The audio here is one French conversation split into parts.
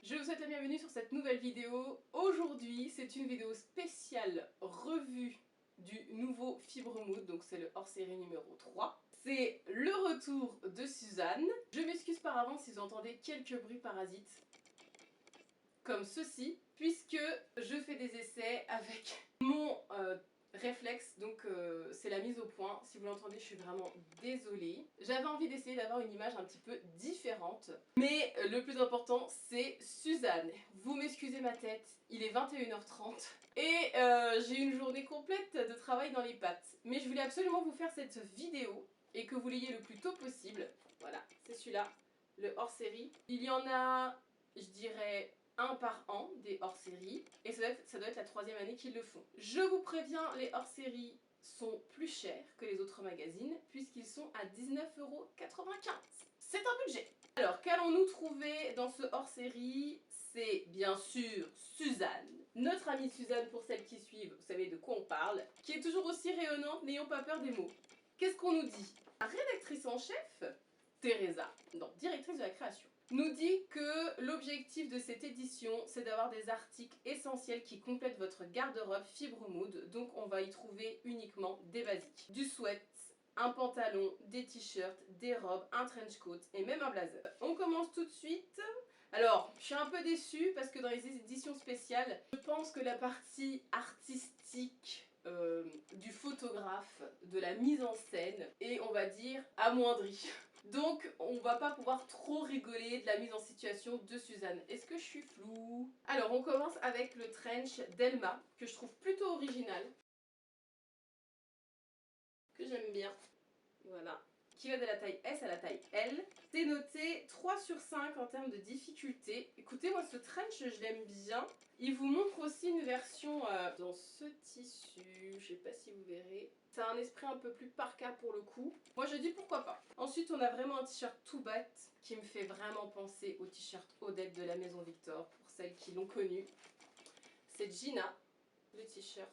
Je vous souhaite la bienvenue sur cette nouvelle vidéo. Aujourd'hui, c'est une vidéo spéciale revue du nouveau Fibre Mood, donc c'est le hors-série numéro 3. C'est le retour de Suzanne. Je m'excuse par avance si vous entendez quelques bruits parasites, comme ceci, puisque je fais des essais avec mon réflexe, donc c'est la mise au point. Si vous l'entendez, je suis vraiment désolée. J'avais envie d'essayer d'avoir une image un petit peu différente, mais le plus important, c'est Suzanne. Vous m'excusez ma tête, il est 21h30 et j'ai une journée complète de travail dans les pattes. Mais je voulais absolument vous faire cette vidéo et que vous l'ayez le plus tôt possible. Voilà, c'est celui-là, le hors-série. Il y en a, je dirais, un par an des hors-séries et ça doit être la 3e année qu'ils le font. Je vous préviens, les hors-séries sont plus chers que les autres magazines puisqu'ils sont à 19,95 €. C'est un budget. Alors, qu'allons-nous trouver dans ce hors-série? C'est bien sûr Suzanne. Notre amie Suzanne, pour celles qui suivent, vous savez de quoi on parle, qui est toujours aussi rayonnante, n'ayons pas peur des mots. Qu'est-ce qu'on nous dit? La rédactrice en chef, Teresa, non, directrice de la création, nous dit que l'objectif de cette édition, c'est d'avoir des articles essentiels qui complètent votre garde-robe Fibre Mood. Donc on va y trouver uniquement des basiques. Du sweat, un pantalon, des t-shirts, des robes, un trench coat et même un blazer. On commence tout de suite. Alors, je suis un peu déçue parce que dans les éditions spéciales, je pense que la partie artistique du photographe, de la mise en scène est, on va dire, amoindrie. Donc on va pas pouvoir trop rigoler de la mise en situation de Suzanne. Est-ce que je suis floue? Alors on commence avec le trench d'Elma, que je trouve plutôt original, que j'aime bien. Voilà. Qui va de la taille S à la taille L. C'est noté 3 sur 5 en termes de difficulté. Écoutez, moi ce trench, je l'aime bien. Il vous montre aussi une version dans ce tissu, je sais pas si vous verrez. Ça a un esprit un peu plus parka pour le coup. Moi je dis pourquoi pas. Ensuite on a vraiment un t-shirt tout bête qui me fait vraiment penser au t-shirt Odette de la Maison Victor, pour celles qui l'ont connu. C'est Gina, le t-shirt.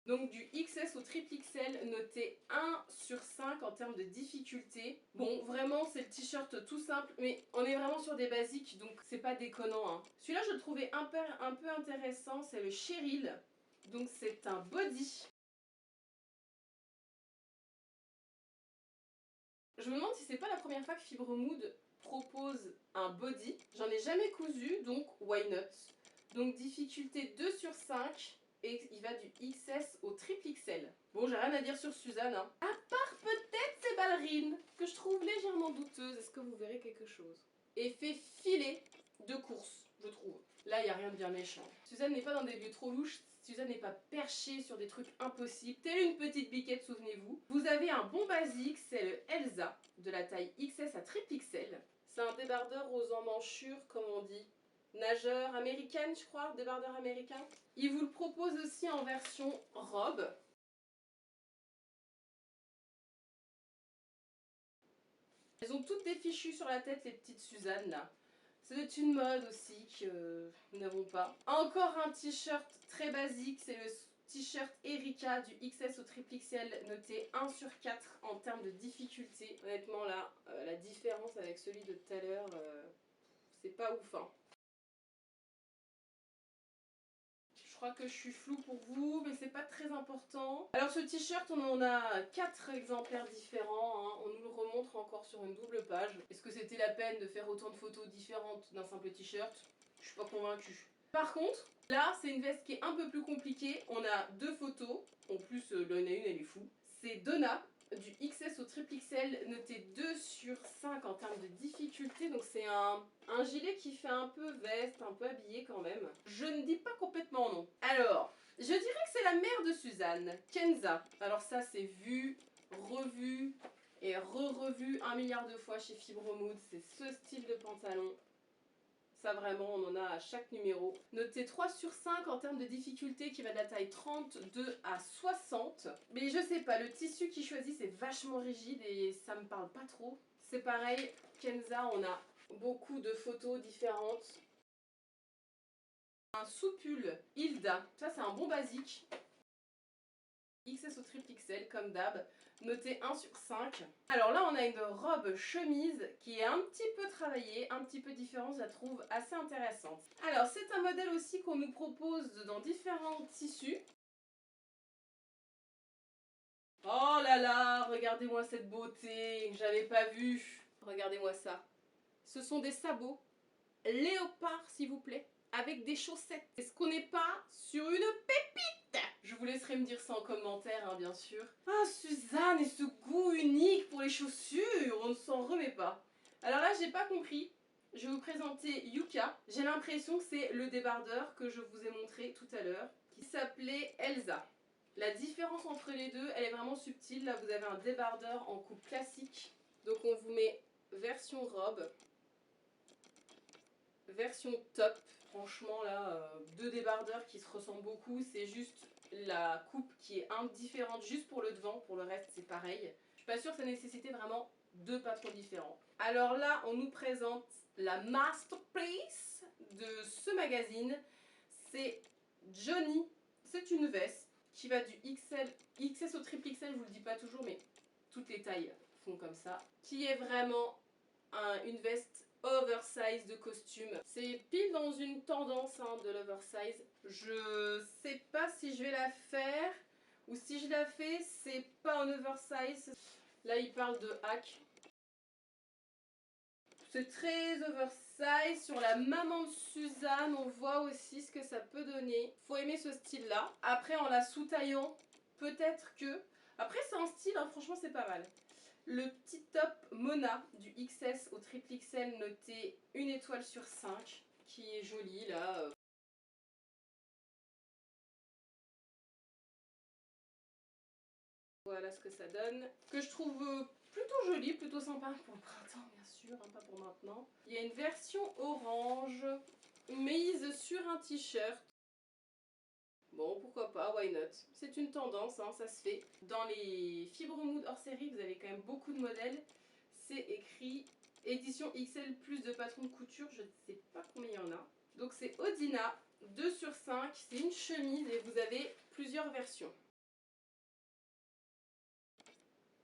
Donc du XS au triple XL, noté 1 sur 5 en termes de difficulté. Bon, vraiment c'est le t-shirt tout simple, mais on est vraiment sur des basiques, donc c'est pas déconnant, hein. Celui-là je le trouvais un peu intéressant, c'est le Cheryl. Donc c'est un body. Je me demande si c'est pas la première fois que Fibre Mood propose un body. J'en ai jamais cousu, donc why not. Donc difficulté 2 sur 5. Et il va du XS au triple XL. Bon, j'ai rien à dire sur Suzanne, hein. À part peut-être ses ballerines, que je trouve légèrement douteuses. Est-ce que vous verrez quelque chose? Effet filet de course, je trouve. Là, il n'y a rien de bien méchant. Suzanne n'est pas dans des lieux trop louches. Suzanne n'est pas perchée sur des trucs impossibles. Telle une petite biquette, souvenez-vous. Vous avez un bon basique, c'est le Elsa, de la taille XS à triple XL. C'est un débardeur aux emmanchures, comme on dit. Nageur américaine, je crois, débardeur américain. Il vous le propose aussi en version robe. Elles ont toutes des fichus sur la tête, les petites Suzanne là. C'est une mode aussi que nous n'avons pas. Encore un t-shirt très basique, c'est le t-shirt Erika du XS au triple XL, noté 1 sur 4 en termes de difficulté. Honnêtement là, la différence avec celui de tout à l'heure, c'est pas ouf, hein. Je crois que je suis floue pour vous, mais c'est pas très important. Alors ce t-shirt, on en a 4 exemplaires différents, hein. On nous le remontre encore sur une double page. Est-ce que c'était la peine de faire autant de photos différentes d'un simple t-shirt? Je suis pas convaincue. Par contre, là c'est une veste qui est un peu plus compliquée. On a 2 photos, en plus l'une à une elle est fou. C'est Donna du XS au triple XL, noté 2 sur 5 en termes de difficulté. Donc c'est un gilet qui fait un peu veste, un peu habillé quand même. Je ne dis pas complètement non. Alors, je dirais que c'est la mère de Suzanne, Kenza. Alors ça c'est vu, revu et re-revu 1 milliard de fois chez Fibre Mood. C'est ce style de pantalon. Ça vraiment, on en a à chaque numéro. Noté 3 sur 5 en termes de difficulté qui va de la taille 32 à 60. Mais je sais pas, le tissu qu'il choisit c'est vachement rigide et ça me parle pas trop. C'est pareil, Kenza, on a beaucoup de photos différentes. Un sous-pull Hilda, ça c'est un bon basique. XS au triple XL comme d'hab, noté 1 sur 5. Alors là on a une robe chemise qui est un petit peu travaillée, un petit peu différente, je la trouve assez intéressante. Alors c'est un modèle aussi qu'on nous propose dans différents tissus. Oh là là, regardez-moi cette beauté, j'avais pas vu. Regardez-moi ça. Ce sont des sabots léopard s'il vous plaît, avec des chaussettes. Est-ce qu'on n'est pas sur une pépite? Je vous laisserai me dire ça en commentaire, hein, bien sûr. Ah, Suzanne et ce goût unique pour les chaussures, on ne s'en remet pas. Alors là, j'ai pas compris. Je vais vous présenter Yuka. J'ai l'impression que c'est le débardeur que je vous ai montré tout à l'heure, qui s'appelait Elsa. La différence entre les deux, elle est vraiment subtile. Là, vous avez un débardeur en coupe classique. Donc on vous met version robe, version top. Franchement là, deux débardeurs qui se ressemblent beaucoup, c'est juste la coupe qui est indifférente juste pour le devant, pour le reste c'est pareil. Je suis pas sûre que ça nécessitait vraiment deux patrons différents. Alors là on nous présente la masterpiece de ce magazine, c'est Johnny. C'est une veste qui va du XS au triple XL, je vous le dis pas toujours mais toutes les tailles font comme ça, qui est vraiment une veste oversize de costume. C'est pile dans une tendance hein, de l'oversize. Je sais pas si je vais la faire ou si je la fais, c'est pas en oversize. Là, il parle de hack. C'est très oversize. Sur la maman de Suzanne, on voit aussi ce que ça peut donner. Faut aimer ce style-là. Après, en la sous-taillant, peut-être que... Après, c'est un style, hein, franchement, c'est pas mal. Le petit top Mona du XS au triple XL noté 1 étoile sur 5 qui est joli là. Voilà ce que ça donne. Que je trouve plutôt joli, plutôt sympa pour le printemps bien sûr, hein, pas pour maintenant. Il y a une version orange mise sur un t-shirt. Bon, pourquoi pas, why not? C'est une tendance, hein, ça se fait. Dans les fibres mood hors série, vous avez quand même beaucoup de modèles. C'est écrit édition XL plus de patrons de couture, je ne sais pas combien il y en a. Donc c'est Odina, 2 sur 5, c'est une chemise et vous avez plusieurs versions.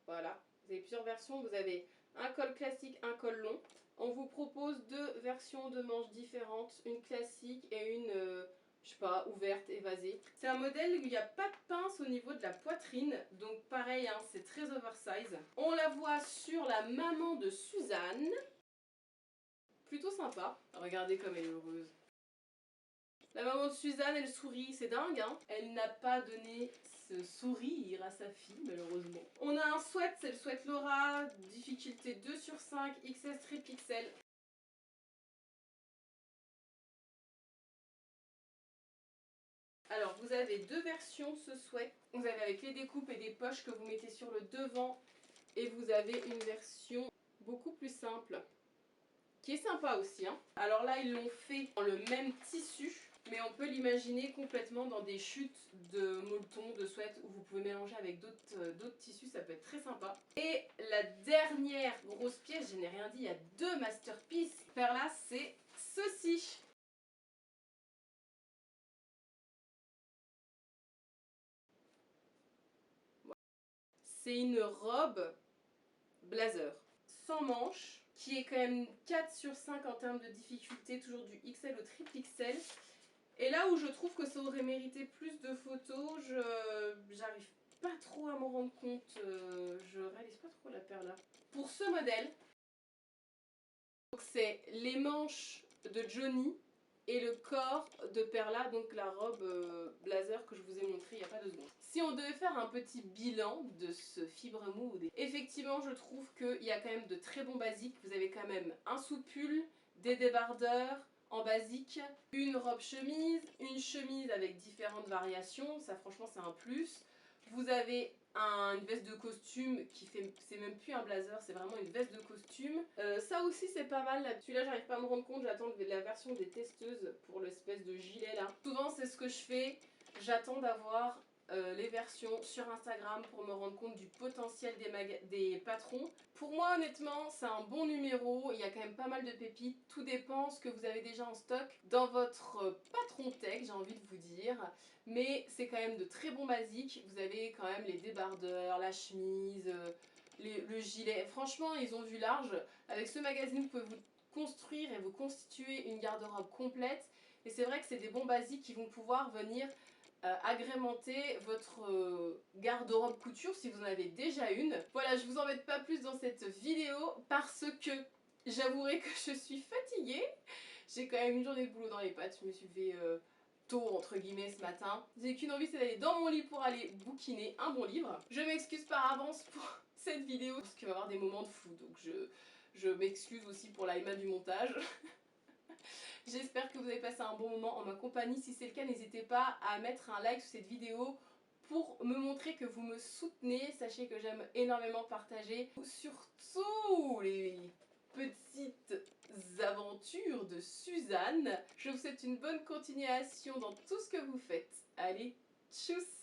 Voilà, vous avez plusieurs versions, vous avez un col classique, un col long. On vous propose deux versions de manches différentes, une classique et une, je sais pas, ouverte, évasée. C'est un modèle où il n'y a pas de pince au niveau de la poitrine, donc pareil, hein, c'est très oversize. On la voit sur la maman de Suzanne. Plutôt sympa. Regardez comme elle est heureuse. La maman de Suzanne, elle sourit, c'est dingue, hein. Elle n'a pas donné ce sourire à sa fille, malheureusement. On a un sweat, c'est le sweat Laura, difficulté 2 sur 5, XS triple XL. Alors, vous avez deux versions de ce sweat. Vous avez avec les découpes et des poches que vous mettez sur le devant. Et vous avez une version beaucoup plus simple, qui est sympa aussi, hein. Alors là, ils l'ont fait dans le même tissu, mais on peut l'imaginer complètement dans des chutes de molleton, de sweat, où vous pouvez mélanger avec d'autres tissus, ça peut être très sympa. Et la dernière grosse pièce, je n'ai rien dit, il y a deux masterpieces. Faire là, c'est ceci. C'est une robe blazer, sans manches, qui est quand même 4 sur 5 en termes de difficulté, toujours du XL au triple XL. Et là où je trouve que ça aurait mérité plus de photos, j'arrive pas trop à m'en rendre compte, je réalise pas trop la paire là. Pour ce modèle, c'est les manches de Johnny et le corps de Perla, donc la robe blazer que je vous ai montré il n'y a pas 2 secondes. Si on devait faire un petit bilan de ce fibre mood, effectivement je trouve qu'il y a quand même de très bons basiques. Vous avez quand même un sous-pull, des débardeurs en basique, une robe chemise, une chemise avec différentes variations, ça franchement c'est un plus. Vous avez une veste de costume qui fait, c'est même plus un blazer, c'est vraiment une veste de costume. Ça aussi c'est pas mal, celui-là j'arrive pas à me rendre compte, j'attends la version des testeuses pour l'espèce de gilet là. Souvent c'est ce que je fais, j'attends d'avoir les versions sur Instagram pour me rendre compte du potentiel des patrons. Pour moi honnêtement c'est un bon numéro, il y a quand même pas mal de pépites, tout dépend ce que vous avez déjà en stock dans votre patron tech, j'ai envie de vous dire. Mais c'est quand même de très bons basiques, vous avez quand même les débardeurs, la chemise, le gilet. Franchement ils ont vu large, avec ce magazine vous pouvez vous construire et vous constituer une garde-robe complète. Et c'est vrai que c'est des bons basiques qui vont pouvoir venir agrémenter votre garde-robe couture si vous en avez déjà une. Voilà, je vous embête pas plus dans cette vidéo parce que j'avouerai que je suis fatiguée. J'ai quand même une journée de boulot dans les pattes, je me suis levée tôt entre guillemets ce matin. J'ai qu'une envie, c'est d'aller dans mon lit pour aller bouquiner un bon livre. Je m'excuse par avance pour cette vidéo parce qu'il va y avoir des moments de flou, donc je m'excuse aussi pour l'aima du montage. J'espère que vous avez passé un bon moment en ma compagnie. Si c'est le cas, n'hésitez pas à mettre un like sur cette vidéo pour me montrer que vous me soutenez. Sachez que j'aime énormément partager, surtout les petites aventures de Suzanne. Je vous souhaite une bonne continuation dans tout ce que vous faites. Allez, tchuss!